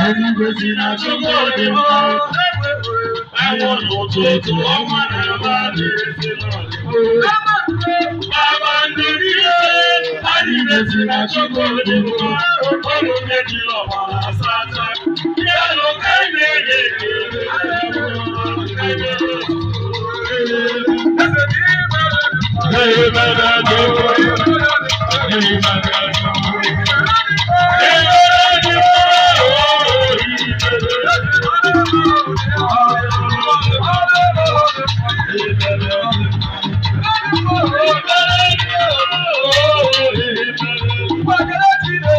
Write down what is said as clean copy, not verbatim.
Ẹni gbèsè náà ṣùgbọ́n òde mọ́. Ẹ̀wọ̀n òtútù ọmọ náà bá lè ṣe náà. Bàbá ń dorí ẹ̀. Ẹni gbèsè náà ṣùgbọ́n òde mọ́. Ọmọ méjì lọ́wọ́ àṣàṣà. Yẹ́lò kẹ́lẹ́ Hey,